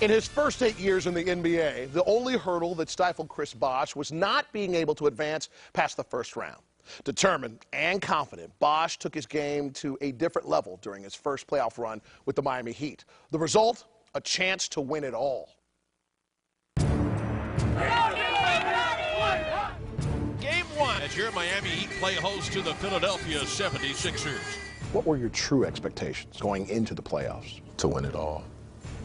In his first 8 years in the NBA, the only hurdle that stifled Chris Bosh was not being able to advance past the first round. Determined and confident, Bosh took his game to a different level during his first playoff run with the Miami Heat. The result, a chance to win it all. Game 1 as your Miami Heat play host to the Philadelphia 76ers. What were your true expectations going into the playoffs? To win it all.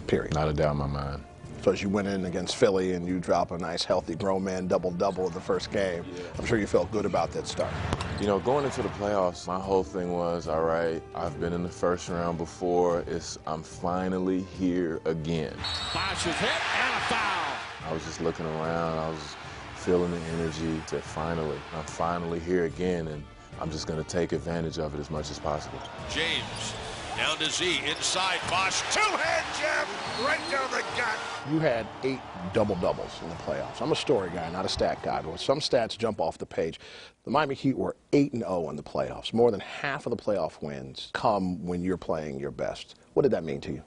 Period. Not a doubt in my mind. So as you went in against Philly and you drop a nice, healthy, grown man double-double in the first game, I'm sure you felt good about that start. You know, going into the playoffs, my whole thing was, all right, I've been in the first round before. I'm finally here again. Bosh is hit and a foul. I was just looking around. I was feeling the energy to finally, I'm finally here again, and I'm just going to take advantage of it as much as possible. James down to Z, inside Bosh, two-hand jab right down the gut. You had 8 double-doubles in the playoffs. I'm a story guy, not a stat guy, but when some stats jump off the page, the Miami Heat were 8-0 in the playoffs. More than half of the playoff wins come when you're playing your best. What did that mean to you?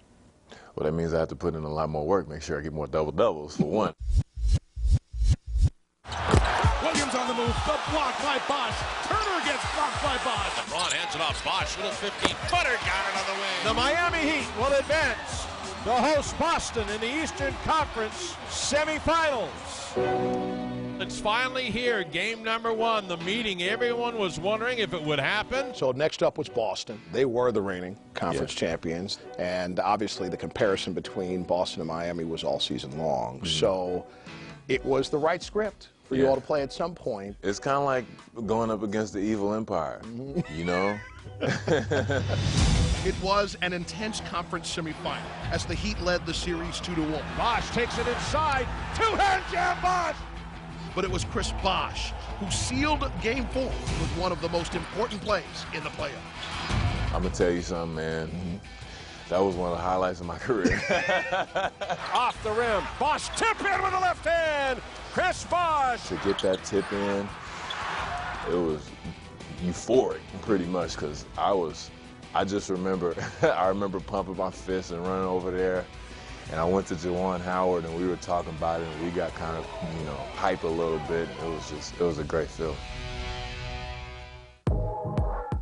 Well, that means I have to put in a lot more work, make sure I get more double-doubles, for one. Williams on the move, the block by Bosh. Turner gets blocked by Bosh. LeBron hands it off Bosh, little 15-footer, got it on the wing. The Miami Heat will advance to host Boston in the Eastern Conference semifinals. It's finally here, game number 1, the meeting. Everyone was wondering if it would happen. So next up was Boston. They were the reigning conference champions, and obviously the comparison between Boston and Miami was all season long. So it was the right script for you all to play at some point. It's kind of like going up against the evil empire, you know? It was an intense conference semifinal as the Heat led the series 2-1. Bosh takes it inside, two-hand jab, Bosh! But it was Chris Bosh who sealed Game 4 with one of the most important plays in the playoffs. I'm going to tell you something, man. That was one of the highlights of my career. Off the rim, Bosh tip in with the left hand. Chris Bosh. To get that tip in, it was euphoric pretty much, because I just remember, I remember pumping my fist and running over there. And I went to Juwan Howard and we were talking about it and we got kind of, you know, hype a little bit. It was a great feel.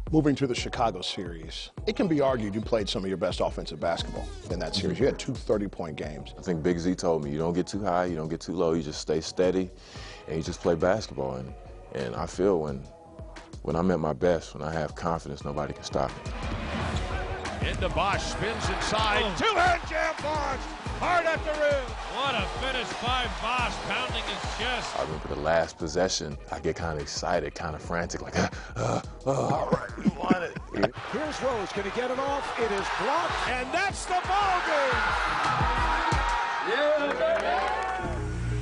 Moving to the Chicago series, it can be argued you played some of your best offensive basketball in that series. You had 2 30-point games. I think Big Z told me, you don't get too high, you don't get too low, you just stay steady and you just play basketball. And I feel when I'm at my best, when I have confidence, nobody can stop me. Into Bosh, spins inside, two-hand jab, Bosh, hard at the rim. What a finish by Bosh, pounding his chest. I remember the last possession, I get kind of excited, kind of frantic, like, all right, you won it. Here's Rose, can he get it off? It is blocked, and that's the ball game. Yeah.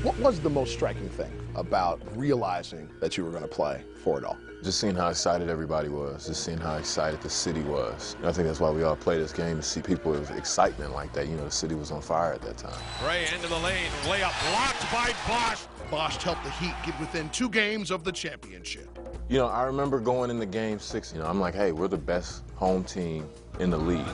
What was the most striking thing about realizing that you were going to play for it all? Just seeing how excited everybody was, just seeing how excited the city was. And I think that's why we all play this game, to see people with excitement like that. You know, the city was on fire at that time. Ray into the lane, layup blocked by Bosh. Bosh helped the Heat get within 2 games of the championship. You know, I remember going into Game 6, you know, I'm like, hey, we're the best home team in the league.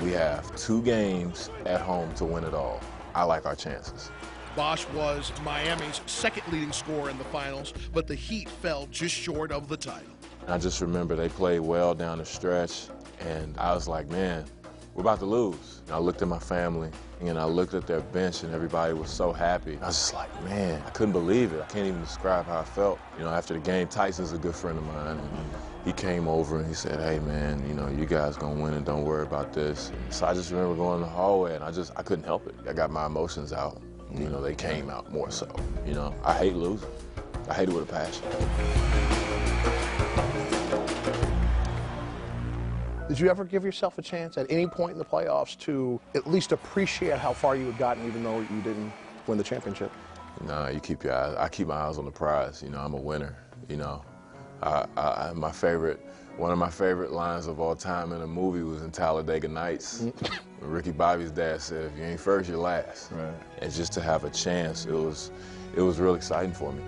We have 2 games at home to win it all. I like our chances. Bosh was Miami's 2nd leading scorer in the finals, but the Heat fell just short of the title. I just remember they played well down the stretch, and I was like, man, we're about to lose. And I looked at my family, and I looked at their bench, and everybody was so happy. I was just like, man, I couldn't believe it. I can't even describe how I felt. You know, after the game, Tyson's a good friend of mine, and he came over and he said, hey, man, you know, you guys gonna win and don't worry about this. And so I just remember going in the hallway, and I couldn't help it. I got my emotions out. You know, they came out more so. You know, I hate losing. I hate it with a passion. Did you ever give yourself a chance at any point in the playoffs to at least appreciate how far you had gotten, even though you didn't win the championship? Nah, you keep your eyes. I keep my eyes on the prize. You know, I'm a winner. You know, one of my favorite lines of all time in a movie was in Talladega Nights. Ricky Bobby's dad said, if you ain't first, you're last. Right. And just to have a chance, it was real exciting for me.